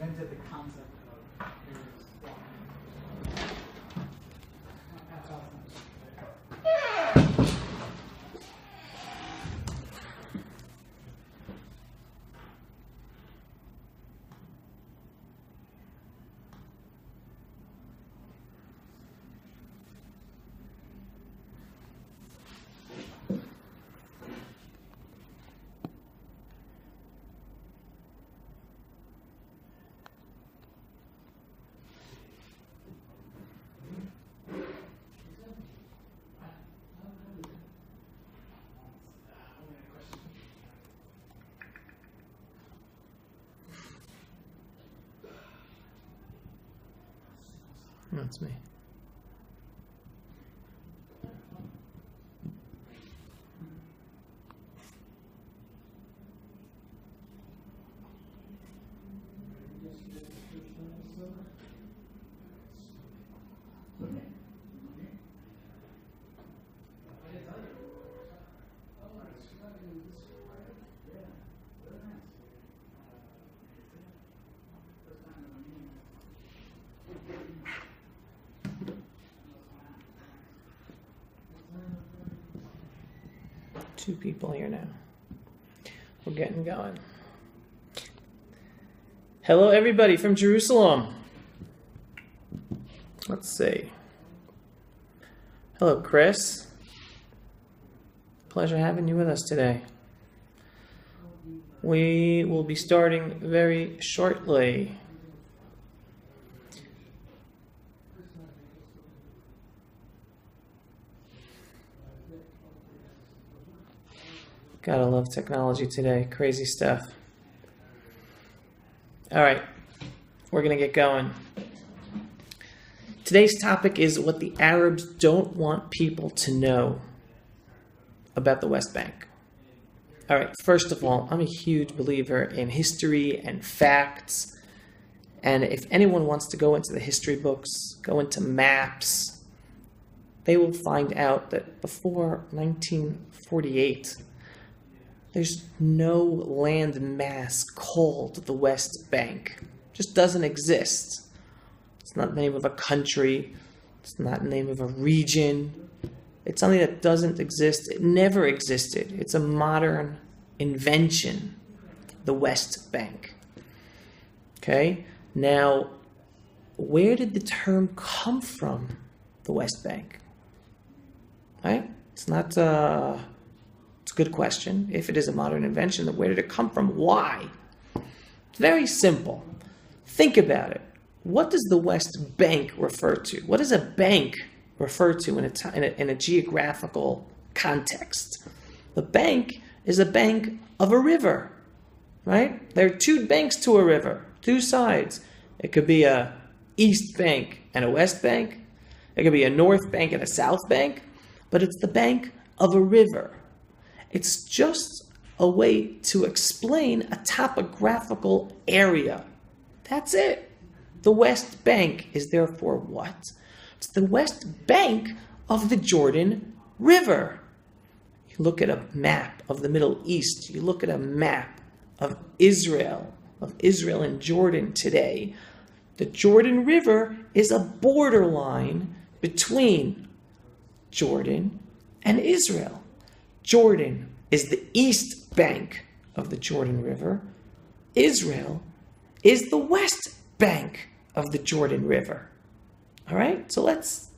invented the concept of areas walking. That's awesome. That's me. Two people here now. We're getting going. Hello, everybody from Jerusalem. Let's see. Hello, Chris. Pleasure having you with us today. We will be starting very shortly. Gotta love technology today. Crazy stuff. All right, we're gonna get going. Today's topic is what the Arabs don't want people to know about the West Bank. All right, first of all, I'm a huge believer in history and facts. And if anyone wants to go into the history books, go into maps, they will find out that before 1948, there's no land mass called the West Bank. It just doesn't exist. It's not the name of a country. It's not the name of a region. It's something that doesn't exist. It never existed. It's a modern invention, the West Bank. Okay? Now, where did the term come from, the West Bank? Right? It's not... It's a good question. If it is a modern invention, then where did it come from? Why? It's very simple. Think about it. What does the West Bank refer to? What does a bank refer to in a geographical context? The bank is a bank of a river, right? There are two banks to a river, two sides. It could be a east bank and a west bank. It could be a north bank and a south bank, but it's the bank of a river. It's just a way to explain a topographical area. That's it. The West Bank is therefore what? It's the West Bank of the Jordan River. You look at a map of the Middle East. You look at a map of Israel and Jordan today. The Jordan River is a borderline between Jordan and Israel. Jordan is the east bank of the Jordan River. Israel is the west bank of the Jordan River. All right? So let's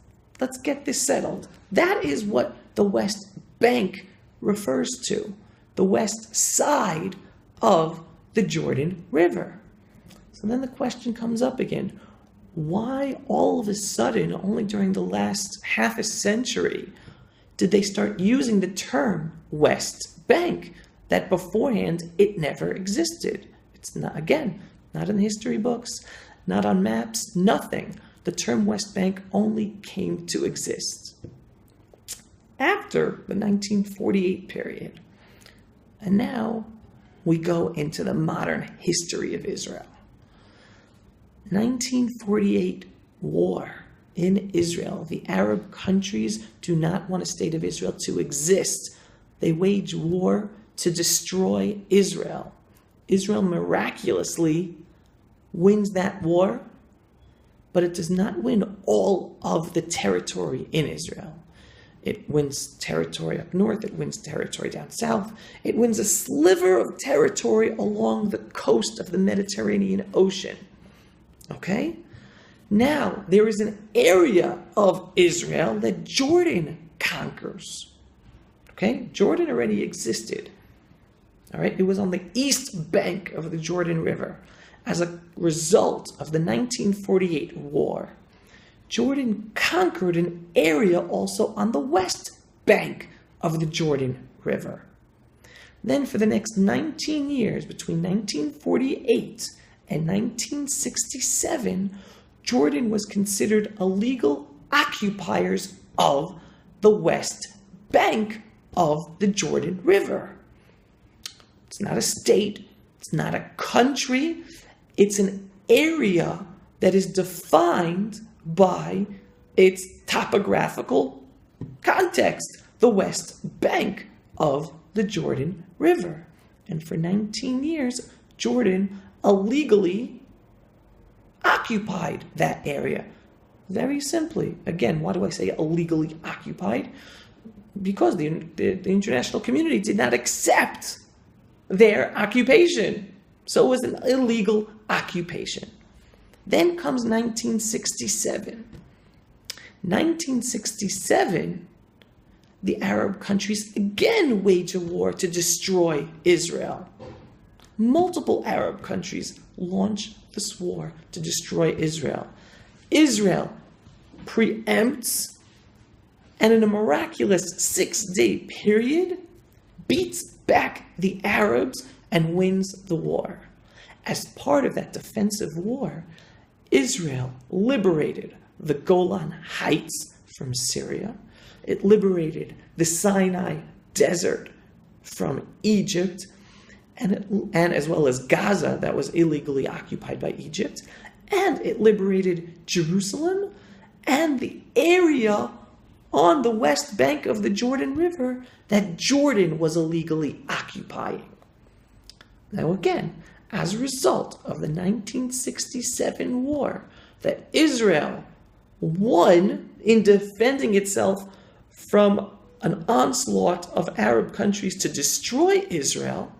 get this settled. That is what the West Bank refers to, the west side of the Jordan River. So then the question comes up again. Why all of a sudden, only during the last half a century, did they start using the term West Bank? That beforehand, it never existed. It's not, again, not in the history books, not on maps, nothing. The term West Bank only came to exist after the 1948 period. And now we go into the modern history of Israel. 1948 war in Israel. The Arab countries do not want a state of Israel to exist. They wage war to destroy Israel. Israel miraculously wins that war, but it does not win all of the territory in Israel. It wins territory up north, it wins territory down south, it wins a sliver of territory along the coast of the Mediterranean Ocean. Okay? Now, there is an area of Israel that Jordan conquers. Okay? Jordan already existed. All right? It was on the east bank of the Jordan River. As a result of the 1948 war, Jordan conquered an area also on the west bank of the Jordan River. Then for the next 19 years, between 1948 and 1967, Jordan was considered illegal occupiers of the west bank of the Jordan River. It's not a state, it's not a country, it's an area that is defined by its topographical context, the west bank of the Jordan River. And for 19 years, Jordan illegally occupied that area. Very simply. Again, why do I say illegally occupied? Because the international community did not accept their occupation. So it was an illegal occupation. Then comes 1967. 1967, the Arab countries again wage a war to destroy Israel. Multiple Arab countries launch this war to destroy Israel. Israel preempts and in a miraculous 6-day period beats back the Arabs and wins the war. As part of that defensive war, Israel liberated the Golan Heights from Syria. It liberated the Sinai Desert from Egypt, and as well as Gaza, that was illegally occupied by Egypt. And it liberated Jerusalem and the area on the west bank of the Jordan River that Jordan was illegally occupying. Now again, as a result of the 1967 war that Israel won in defending itself from an onslaught of Arab countries to destroy Israel,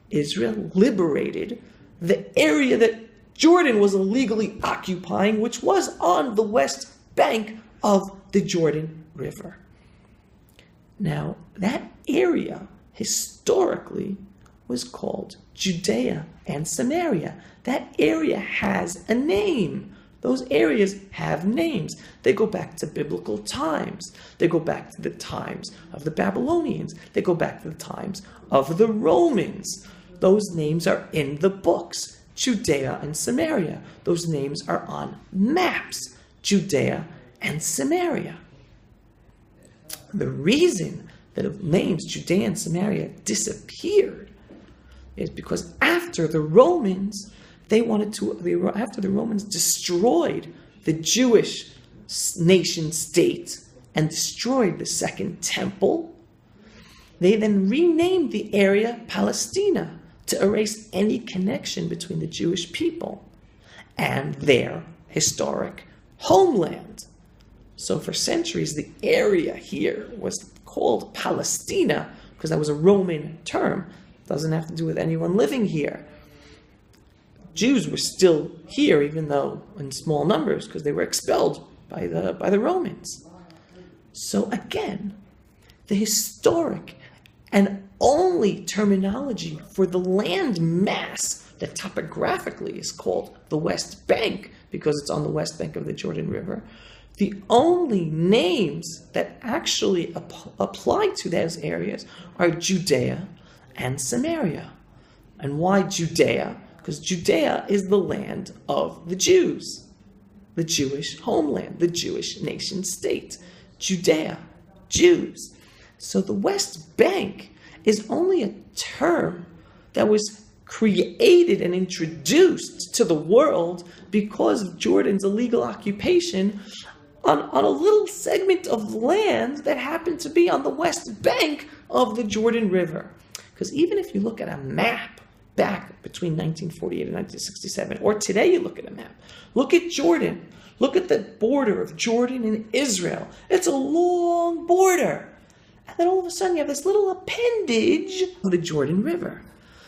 Israel liberated the area that Jordan was illegally occupying, which was on the west bank of the Jordan River. Now, that area historically was called Judea and Samaria. That area has a name. Those areas have names. They go back to biblical times. They go back to the times of the Babylonians. They go back to the times of the Romans. Those names are in the books. Judea and Samaria. Those names are on maps. Judea and Samaria. The reason that the names Judea and Samaria disappeared is because after the Romans, after the Romans destroyed the Jewish nation state and destroyed the Second Temple, they then renamed the area Palestina to erase any connection between the Jewish people and their historic homeland. So for centuries, the area here was called Palestina because that was a Roman term. It doesn't have to do with anyone living here. Jews were still here, even though in small numbers, because they were expelled by the Romans. So again, the historic and only terminology for the land mass that topographically is called the West Bank, because it's on the west bank of the Jordan River, the only names that actually apply to those areas are Judea and Samaria. And why Judea? Because Judea is the land of the Jews, the Jewish homeland, the Jewish nation state. Judea, Jews. So the West Bank is only a term that was created and introduced to the world because of Jordan's illegal occupation on a little segment of land that happened to be on the west bank of the Jordan River. Because even if you look at a map back between 1948 and 1967. Or today you look at a map. Look at Jordan. Look at the border of Jordan and Israel. It's a long border. And then all of a sudden you have this little appendage of the Jordan River.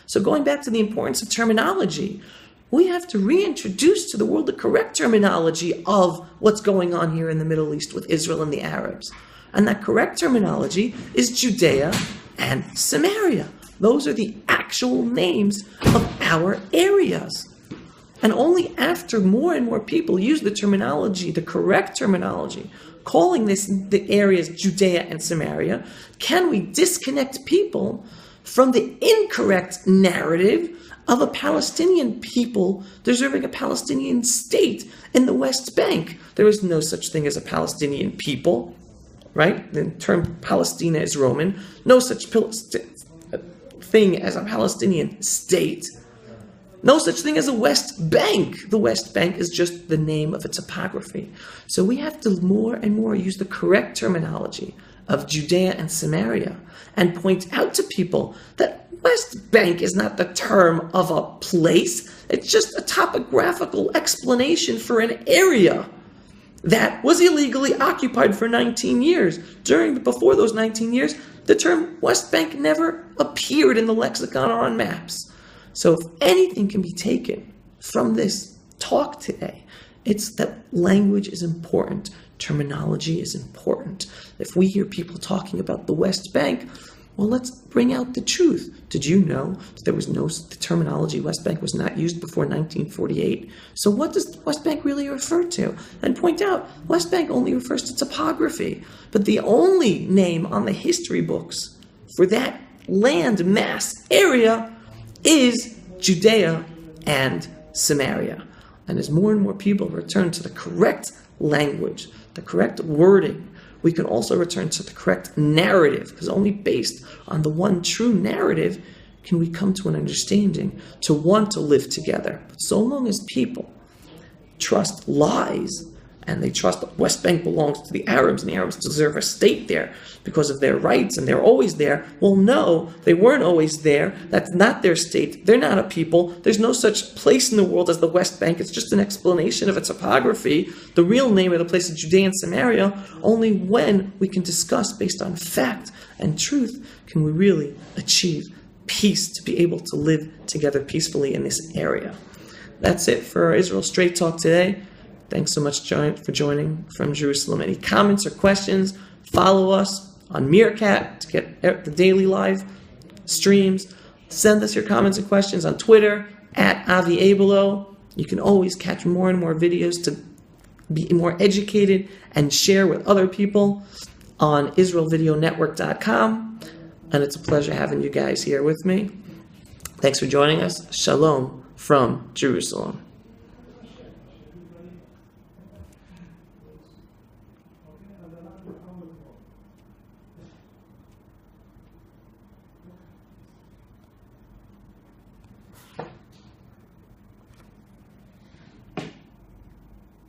So going back to the importance of terminology, we have to reintroduce to the world the correct terminology of what's going on here in the Middle East with Israel and the Arabs. And that correct terminology is Judea and Samaria. Those are the actual names of our areas. And only after more and more people use the terminology, the correct terminology, calling the areas Judea and Samaria, can we disconnect people from the incorrect narrative of a Palestinian people deserving a Palestinian state in the West Bank. There is no such thing as a Palestinian people, right? The term Palestina is Roman. No such thing as a Palestinian state. No such thing as a West Bank. The West Bank is just the name of a topography. So we have to more and more use the correct terminology of Judea and Samaria and point out to people that West Bank is not the term of a place. It's just a topographical explanation for an area that was illegally occupied for 19 years. Before those 19 years, the term West Bank never appeared in the lexicon or on maps. So if anything can be taken from this talk today, it's that language is important. Terminology is important. If we hear people talking about the West Bank, well, let's bring out the truth. Did you know that the terminology West Bank was not used before 1948? So what does West Bank really refer to? And point out, West Bank only refers to topography. But the only name on the history books for that land mass area is Judea and Samaria. And as more and more people return to the correct language, the correct wording, we can also return to the correct narrative, because only based on the one true narrative can we come to an understanding to want to live together. But so long as people trust lies, and they trust the West Bank belongs to the Arabs, and the Arabs deserve a state there because of their rights, and they're always there. Well, no, they weren't always there. That's not their state. They're not a people. There's no such place in the world as the West Bank. It's just an explanation of its topography. The real name of the place is Judea and Samaria. Only when we can discuss based on fact and truth can we really achieve peace, to be able to live together peacefully in this area. That's it for Israel Straight Talk today. Thanks so much for joining from Jerusalem. Any comments or questions, follow us on Meerkat to get the daily live streams. Send us your comments and questions on Twitter @AviAbelo. You can always catch more and more videos to be more educated and share with other people on IsraelVideoNetwork.com. And it's a pleasure having you guys here with me. Thanks for joining us. Shalom from Jerusalem.